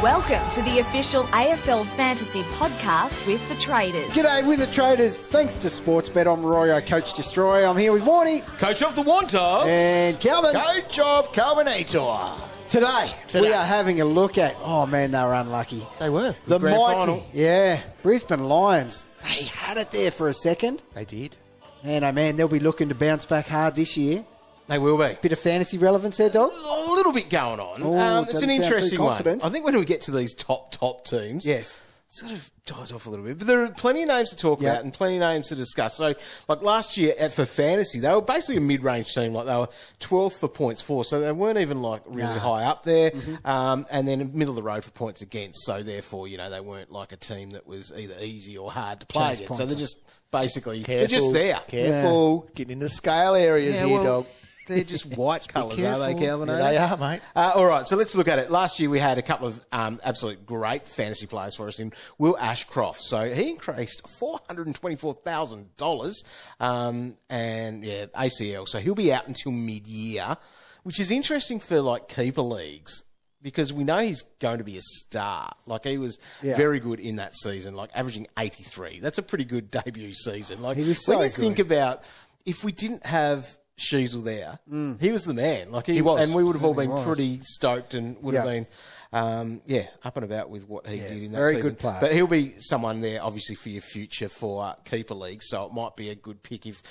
Welcome to the official AFL Fantasy Podcast with the Traders. G'day with the Traders. Thanks to Sportsbet, I'm Royo, Coach Destroy. I'm here with Warnie. Coach of the Wantos. And Calvin. Coach of Calvinator. Today, we are having a look at, oh man, they were unlucky. They were. The Grand mighty, final. yeah, Brisbane Lions. They had it there for a second. They did. Man, oh man, they'll be looking to bounce back hard this year. They will be. Bit of fantasy relevance there, Dog? A little bit going on. Oh, it's doesn't an sound too interesting one. confident. I think when we get to these top teams, Yes. it sort of dies off a little bit. But there are plenty of names to talk about and plenty of names to discuss. So, like last year for fantasy, they were basically a mid-range team. Like they were 12th for points for, so they weren't even like really high up there. And then middle of the road for points against. So therefore, you know, they weren't like a team that was either easy or hard to play against. So they're just basically they're just there. Careful. Getting into scale areas here, Dog. They're just white colours, are they, Calvin? Yeah, they are, mate. All right, so let's look at it. Last year we had a couple of absolute great fantasy players for us in Will Ashcroft. So he increased $424,000 and, yeah, ACL. So he'll be out until mid-year, which is interesting for, like, keeper leagues because we know he's going to be a star. Like, he was very good in that season, like averaging 83. That's a pretty good debut season. Like, he was so when you good. think about if we didn't have Sheasel there, he was the man. Like he was. and we would have all been Certainly was. pretty stoked and would have been, up and about with what he did in that very season. good player. But he'll be someone there, obviously, for your future for keeper league. So it might be a good pick if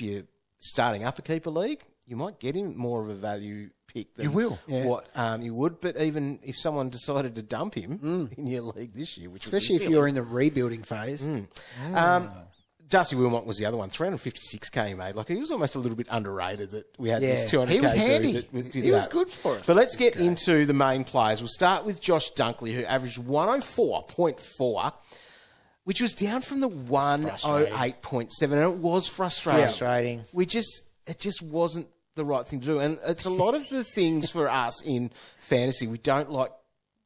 you're starting up a keeper league, you might get him more of a value pick than You will. what you would. But even if someone decided to dump him in your league this year, which Especially would be if you're in the rebuilding phase. Darcy Wilmot was the other one. 356k he made. Like he was almost a little bit underrated that we had this Yeah. 200k. He was handy. dude that did He was that. good for us. So let's get into the main players. We'll start with Josh Dunkley, who averaged 104.4, which was down from the 108.7, and it was frustrating. Frustrating. It just wasn't the right thing to do, and it's a lot of the things for us in fantasy. We don't like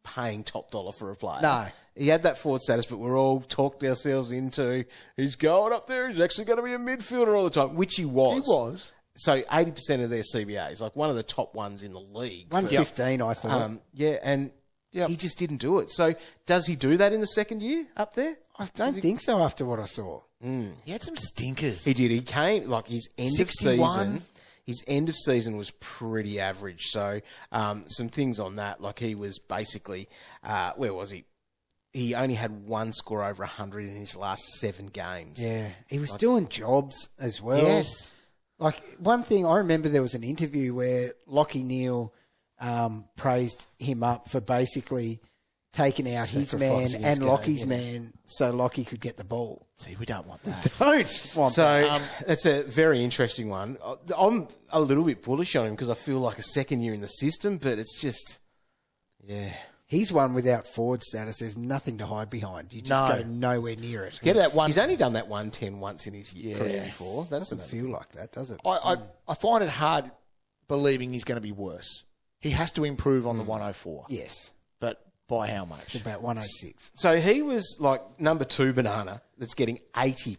paying top dollar for a player. No. He had that forward status, but we're all talked ourselves into he's going up there. He's actually going to be a midfielder all the time, which he was. He was. So 80% of their CBAs, like one of the top ones in the league. 115, I thought. And he just didn't do it. So does he do that in the second year up there? I don't think so after what I saw. He had some stinkers. He did. He came, like his end 61. of season. His end of season was pretty average. So some things on that, like he was basically, where was he? He only had one score over 100 in his last 7 games. Yeah, he was doing jobs as well. Yes. Like, one thing, I remember there was an interview where Lachie Neale praised him up for basically taking out his man Sacrificing his and game, Lockie's man so Lachie could get the ball. See, we don't want that. Don't want So that. that's a very interesting one. I'm a little bit bullish on him because I feel like a second year in the system, but it's just, He's one without forward status. There's nothing to hide behind. You just go nowhere near it. Get that one. He's only done that 110 once in his career before. That Doesn't feel like that, does it? I find it hard believing he's going to be worse. He has to improve on the 104. Yes. But by how much? About 106. So he was like number 2 banana that's getting 80%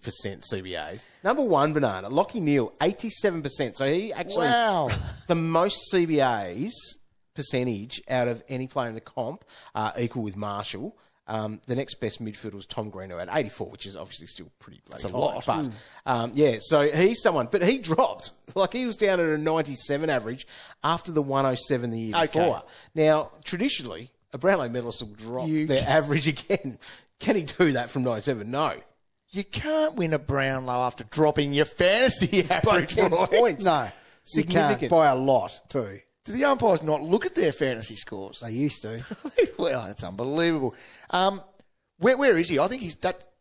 CBAs. Number 1 banana, Lachie Neale, 87%. So he actually the most CBAs percentage out of any player in the comp, equal with Marshall. The next best midfielder was Tom Green, who had 84, which is obviously still pretty bloody high. lot. But, so he's someone. But he dropped. Like, he was down at a 97 average after the 107 the year before. Now, traditionally, a Brownlow medalist will drop their average again. Can he do that from 97? No. You can't win a Brownlow after dropping your fantasy By average 10 points. No. You Significant. can't by a lot, too. Do the umpires not look at their fantasy scores? They used to. Well, that's unbelievable. Where is he? I think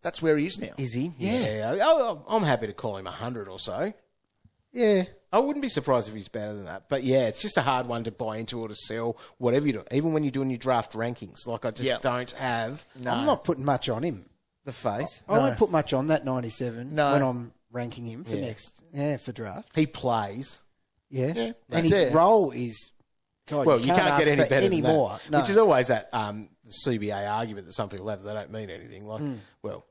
that's where he is now. Is he? Yeah. I'm happy to call him 100 or so. Yeah. I wouldn't be surprised if he's better than that. But, yeah, it's just a hard one to buy into or to sell, whatever you do. Even when you're doing your draft rankings. Like, I just don't have I'm not putting much on him. the faith. I won't put much on that 97 No. when I'm ranking him for for draft. He plays. Yeah. Yeah, And his that's it. role is, God, Well, you can't ask get any for better any than more. that. No. Which is always that CBA argument that some people have. They don't mean anything. Like, well,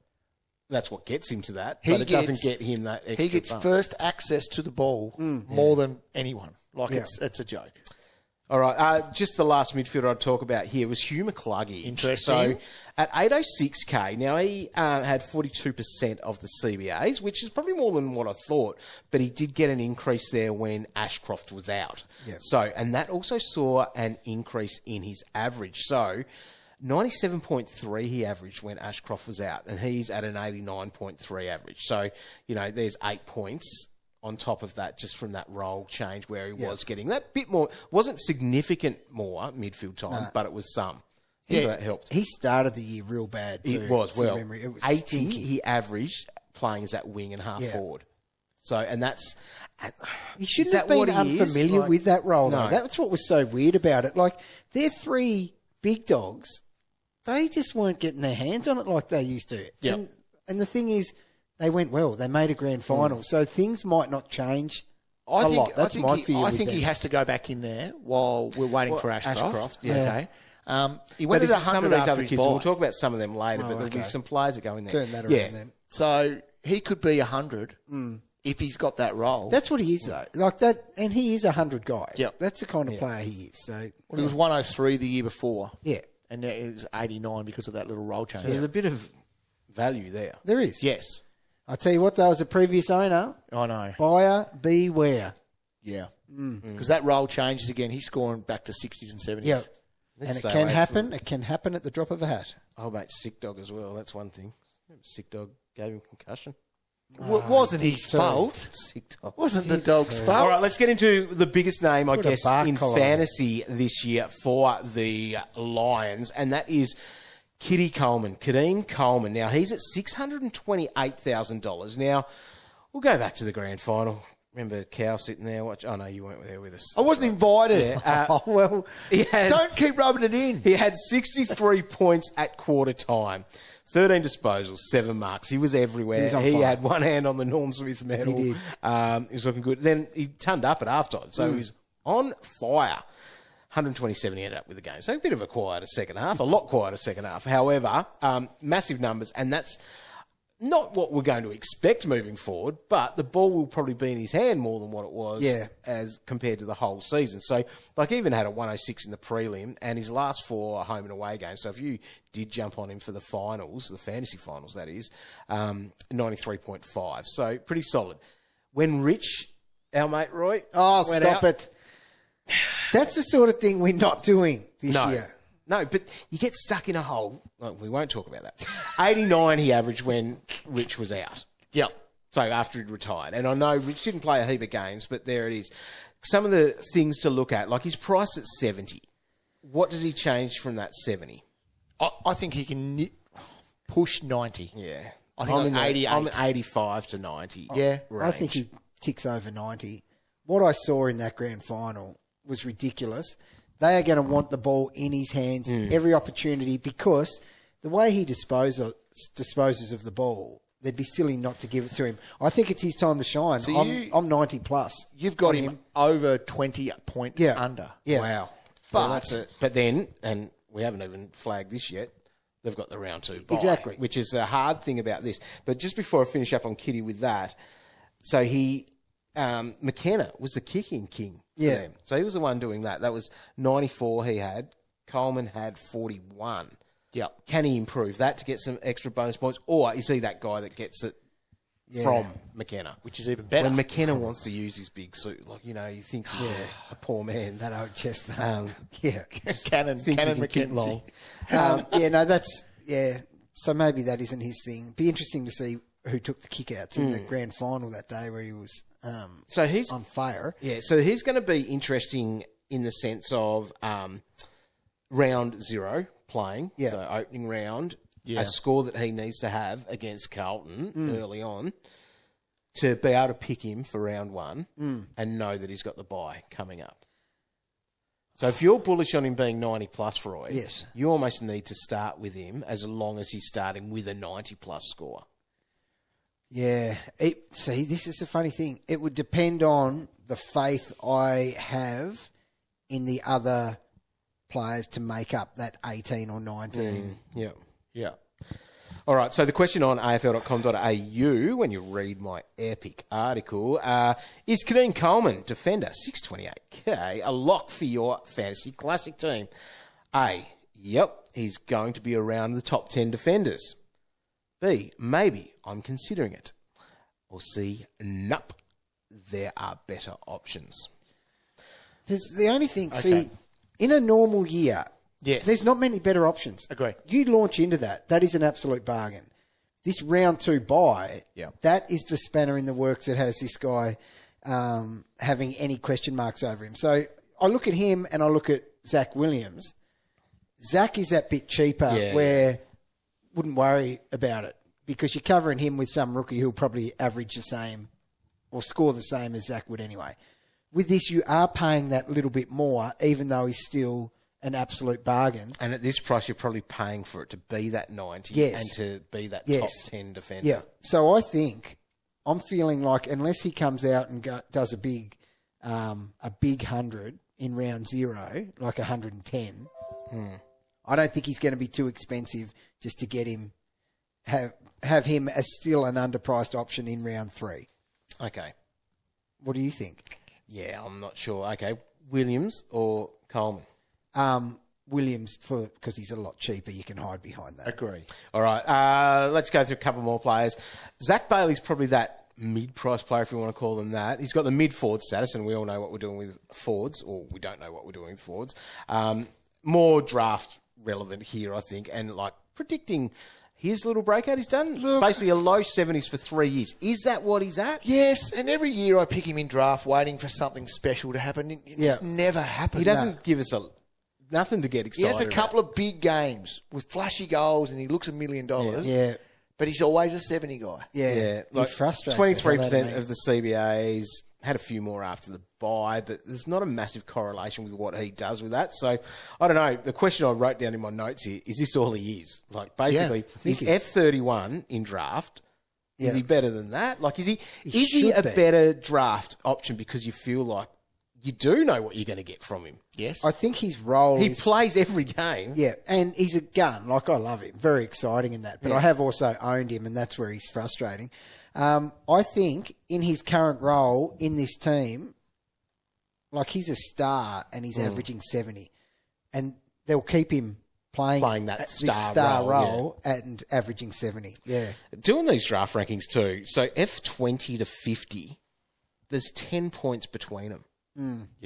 that's what gets him to that, but it doesn't get him that extra He gets bump. first access to the ball more than anyone. Like, it's a joke. All right, just the last midfielder I'd talk about here was Hugh McCluggage. Interesting. So at 806k, now he had 42% of the CBAs, which is probably more than what I thought, but he did get an increase there when Ashcroft was out. Yep. So, and that also saw an increase in his average. So 97.3 he averaged when Ashcroft was out, and he's at an 89.3 average. So, there's 8 points on top of that, just from that role change where he was getting that bit more. Wasn't significant more midfield time, but it was some. Yeah, so that helped. He started the year real bad too. It was, well, memory. It was 80 stinky. he averaged playing as that wing and half forward. So, and that's... He shouldn't is have that been what he is? unfamiliar Like, with that role, no. though. That's what was so weird about it. Like, they're three big dogs. They just weren't getting their hands on it like they used to. Yep. And the thing is, they went well. They made a grand final. So things might not change a lot. That's my fear. I think he has to go back in there while we're waiting for Ashcroft. Ashcroft, yeah. Okay. He went But at there's some 100 of these after other his kids, bye. and we'll talk about some of them later, but there'll okay. be some players that go in there. Turn that around then. So he could be 100 if he's got that role. That's what he is, though. Like that, and he is a 100 guy. Yep. That's the kind of player he is. So, Well, he was 103 the year before. yeah, And now it was 89 because of that little role change. So there's a bit of value there. there is. Yes. I tell you what, though, as a previous owner, I know. buyer beware. Yeah. Because that role changes again. He's scoring back to 60s and 70s. Yeah. And Let's it stay can away happen. It can happen at the drop of a hat. Oh, mate, sick dog as well. That's one thing. Sick dog gave him concussion. Wasn't his so. fault. Sick dog. Wasn't the dog's fault. All right, let's get into the biggest name, I Put a guess, bark in collar. fantasy this year for the Lions, and that is Keidean Coleman. Now, he's at $628,000. Now, we'll go back to the grand final. Remember Cow sitting there watching? Oh, no, you weren't there with us. I wasn't invited. Oh, well, Don't keep rubbing it in. He had 63 points at quarter time. 13 disposals, 7 marks. He was everywhere. He was on He fire. had one hand on the Norm Smith medal. He did. He was looking good. Then he turned up at halftime, so he was on fire. 127 he ended up with the game. So a bit of a quieter second half, a lot quieter second half. However, massive numbers, and that's not what we're going to expect moving forward, but the ball will probably be in his hand more than what it was as compared to the whole season. So, like, he even had a 106 in the prelim, and his last 4 home and away games. So if you did jump on him for the finals, the fantasy finals, that is, 93.5. So pretty solid. When Rich, our mate Roy, went stop out, it. That's the sort of thing we're not doing this year. No, but you get stuck in a hole. Well, we won't talk about that. 89 he averaged when Rich was out. Yep. So after he'd retired. And I know Rich didn't play a heap of games, but there it is. Some of the things to look at, like he's priced at 70. What does he change from that 70? I think he can push 90. Yeah. I think like 88. I'm at 85 to 90. Yeah. I think he ticks over 90. What I saw in that grand final was ridiculous. They are going to want the ball in his hands every opportunity because the way he disposes of the ball, they'd be silly not to give it to him. I think it's his time to shine. So I'm 90 plus. You've got him over 20 point under. Yeah. Wow. But then, and we haven't even flagged this yet, they've got the round 2 bye. Exactly. Which is the hard thing about this. But just before I finish up on Kitty with that, so McKenna was the kicking king for them. So he was the one doing that. That was 94 he had. Coleman had 41. Yep. Can he improve that to get some extra bonus points? Or is he that guy that gets it from McKenna? Which is even better. When McKenna wants to use his big suit, like, he thinks he's a poor man. That old chestnut. Cannon Thinks he can kick McKenzie. long. So maybe that isn't his thing. Be interesting to see who took the kick-outs in the grand final that day where he was So he's on fire. Yeah, so he's going to be interesting in the sense of round 0 playing, so opening round, a score that he needs to have against Carlton early on to be able to pick him for round 1 and know that he's got the bye coming up. So if you're bullish on him being 90 plus, Roy, you almost need to start with him as long as he's starting with a 90 plus score. Yeah. See, this is the funny thing. It would depend on the faith I have in the other players to make up that 18 or 19. Yeah. All right, so the question on afl.com.au, when you read my epic article, is Keidean Coleman, defender, 628k, a lock for your fantasy classic team? A, yep, he's going to be around the top 10 defenders. B, maybe I'm considering it. Or C, nope, there are better options. There's the only thing, see, in a normal year, there's not many better options. Agree. You launch into that. That is an absolute bargain. This round 2 buy, that is the spanner in the works that has this guy having any question marks over him. So I look at him and I look at Zach Williams. Zach is that bit cheaper where wouldn't worry about it because you're covering him with some rookie who'll probably average the same or score the same as Zach would anyway. With this, you are paying that little bit more, even though he's still an absolute bargain. And at this price, you're probably paying for it to be that 90 and to be that top 10 defender. Yeah. So I think I'm feeling like unless he comes out and does a big 100 in round 0, like 110, I don't think he's going to be too expensive just to get him, have him as still an underpriced option in round 3. Okay. What do you think? Yeah, I'm not sure. Okay, Williams or Coleman? Williams, because he's a lot cheaper. You can hide behind that. Agree. All right, let's go through a couple more players. Zac Bailey's probably that mid-price player, if you want to call him that. He's got the mid-forward status, and we all know what we're doing with forwards, or we don't know what we're doing with forwards. More draft relevant here, I think, and like predicting his little breakout he's done. Basically a low 70s for 3 years. Is that what he's at? Yes, and every year I pick him in draft waiting for something special to happen. It just never happens. He doesn't give us nothing to get excited about. He has a couple of big games with flashy goals and he looks $1 million. Yeah. But he's always a 70 guy. Yeah. Like he frustrates 23% of the CBAs, had a few more after the bye, but there's not a massive correlation with what he does with that. So, I don't know. The question I wrote down in my notes here, is this all he is? Like, basically, he's F31 in draft. Is he better than that? Like, is he a better draft option because you feel like you do know what you're going to get from him? Yes. I think his role He plays every game. Yeah, and he's a gun. Like, I love him. Very exciting in that. But I have also owned him, and that's where he's frustrating. I think in his current role in this team, like he's a star and he's averaging 70. And they'll keep him playing that this star role and averaging 70. Yeah. Doing these draft rankings too. So F20 to 50, there's 10 points between them.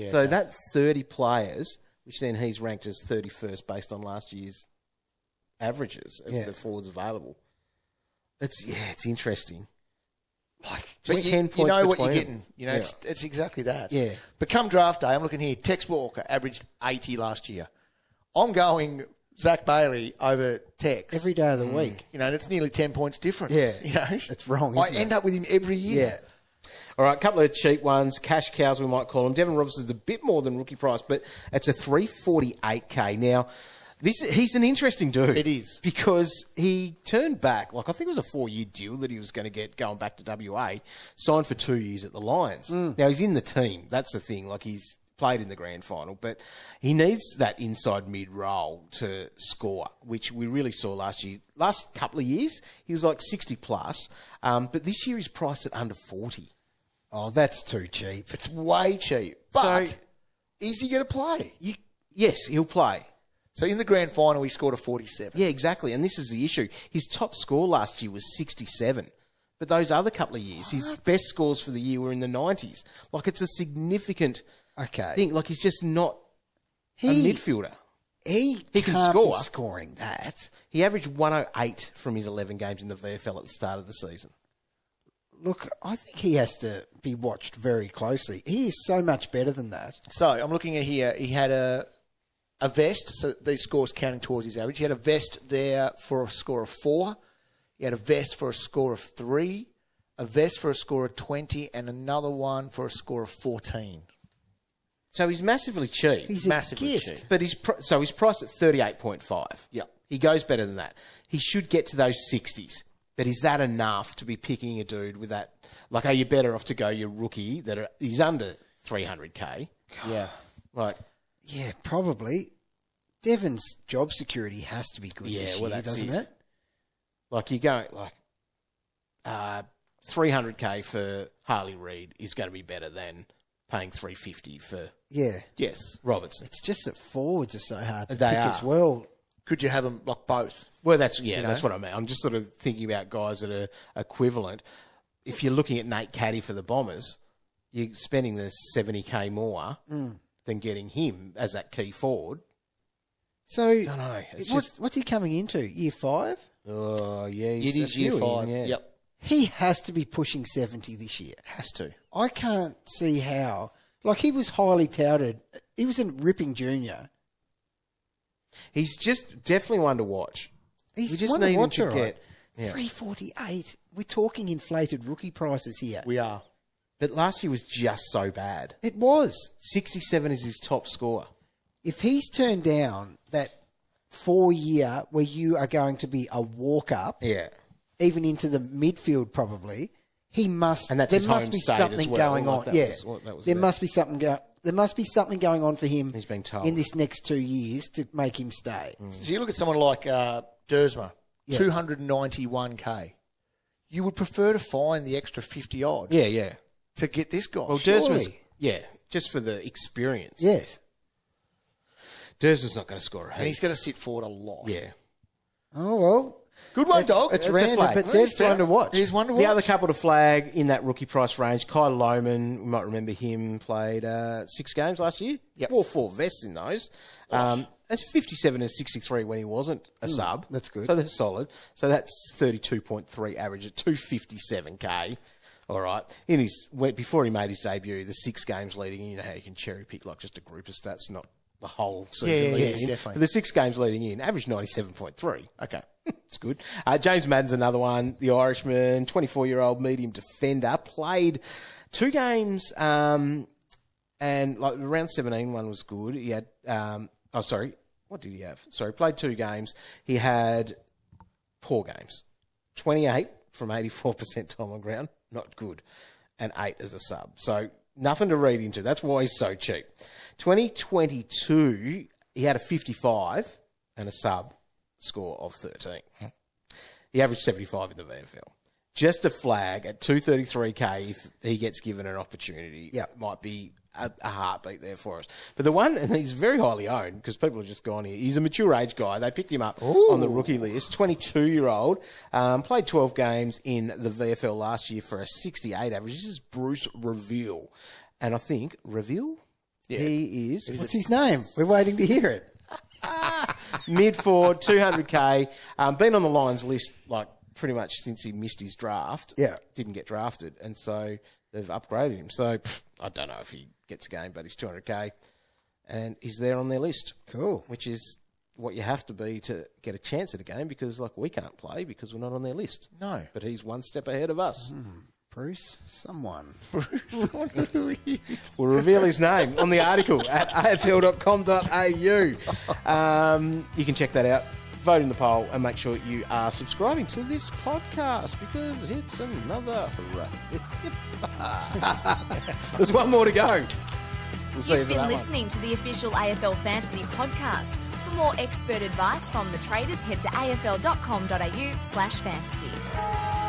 So that's 30 players, which then he's ranked as 31st based on last year's averages of the forwards available. It's interesting. Like, just 10 points you know what between you're them. getting. You know, it's exactly that. Yeah. But come draft day, I'm looking here. Tex Walker averaged 80 last year. I'm going Zac Bailey over Tex. Every day of the week. You know, and it's nearly 10 points difference. Yeah. You know, it's wrong, I isn't end it? up with him every year. Yeah. All right, a couple of cheap ones, cash cows we might call them. Deven Robertson's a bit more than rookie price, but it's a 348k. Now, he's an interesting dude. It is. Because he turned back, like I think it was a 4-year deal that he was going to get going back to WA, signed for 2 years at the Lions. Now, he's in the team. That's the thing. Like, he's played in the grand final, but he needs that inside mid role to score, which we really saw last year. Last couple of years, he was like 60 plus, but this year he's priced at under 40. Oh, that's too cheap. It's way cheap. But is he going to play? Yes, he'll play. So in the grand final, he scored a 47. Yeah, exactly. And this is the issue. His top score last year was 67. But those other couple of years, his best scores for the year were in the 90s. Like, it's a significant thing. Like, he's just not a midfielder. He can can't score. be scoring that. He averaged 108 from his 11 games in the VFL at the start of the season. Look, I think he has to be watched very closely. He is so much better than that. So I'm looking at here. He had a vest, so these scores counting towards his average. He had a vest there for a score of 4. He had a vest for a score of 3, a vest for a score of 20, and another one for a score of 14. So he's massively cheap. He's massively a gift. cheap. But he's priced at 38.5. Yeah. He goes better than that. He should get to those 60s. But is that enough to be picking a dude with that? Like, are you better off to go your rookie he's under 300k? Yeah. Like, Yeah, probably. Deven's job security has to be good this year, doesn't it? Like, you go, like, 300K for Harley Reid is going to be better than paying 350 for Yes. Robertson. It's just that forwards are so hard to They pick are. as well. Could you have them like both? Well, that's what I mean. I'm just sort of thinking about guys that are equivalent. If you're looking at Nate Caddy for the Bombers, you're spending the 70K more than getting him as that key forward. So, I don't know. what's he coming into? Year 5? Oh, yeah. It is year 5. Yeah. Yep. He has to be pushing 70 this year. Has to. I can't see how. Like, he was highly touted. He was a ripping junior. He's just definitely one to watch. He's we just one to need him watch, to all get... right. Yeah. 348. We're talking inflated rookie prices here. We are. But last year was just so bad. It was. 67 is his top score. If he's turned down that 4-year where you are going to be a walk-up, Yeah. even into the midfield probably, he must. And that's there his must home be state something as well. going Like on. that Yeah, was there it. must be something There must be something going on for him. He's been told. In this next 2 years to make him stay. So you look at someone like Dersma, 291K. You would prefer to find the extra 50 odd Yeah. to get this guy. Well, surely. Dersman's, just for the experience. Yes. Dersman's not going to score a and heap. he's going to sit forward a lot. Yeah. Oh well. Good one, dog. It's a random, flag. but Dev's one to watch. He's one to watch. The other couple to flag in that rookie price range, Keidean, we might remember him, played 6 games last year. Yep. Wore 4 vests in those. That's 57 and 63 when he wasn't a sub. that's good. So that's solid. So that's 32.3 average at 257K. All right. Before he made his debut, the 6 games leading in, you know how you can cherry pick like just a group of stats, not the whole season leading in. definitely. But the 6 games leading in, average 97.3. Okay. It's good. James Madden's another one. The Irishman, 24-year-old medium defender, played 2 games, and like the round 17 one was good. He had, what did he have? Sorry, played 2 games. He had poor games. 28 from 84% time on ground, not good, and 8 as a sub. So nothing to read into. That's why he's so cheap. 2022, he had a 55 and a sub score of 13. He averaged 75 in the VFL. Just a flag at 233K if he gets given an opportunity. Yep. Might be a heartbeat there for us. But the one, and he's very highly owned because people have just gone here. He's a mature age guy. They picked him up on the rookie list. 22-year-old. Played 12 games in the VFL last year for a 68 average. This is Bruce Reveal. And I think, Reveal? Yeah. He is. What's his name? We're waiting to hear it. Mid-forward, 200K. Been on the Lions list like pretty much since he missed his draft. Yeah. Didn't get drafted. And so they've upgraded him. So I don't know if he gets a game, but he's 200K. And he's there on their list. Cool. Which is what you have to be to get a chance at a game because like we can't play because we're not on their list. No. But he's one step ahead of us. Bruce, someone. We'll reveal his name on the article at afl.com.au. You can check that out, vote in the poll, and make sure you are subscribing to this podcast because it's another... There's one more to go. We'll see you You've for been that one. listening to the official AFL Fantasy podcast. For more expert advice from the traders, head to afl.com.au/fantasy.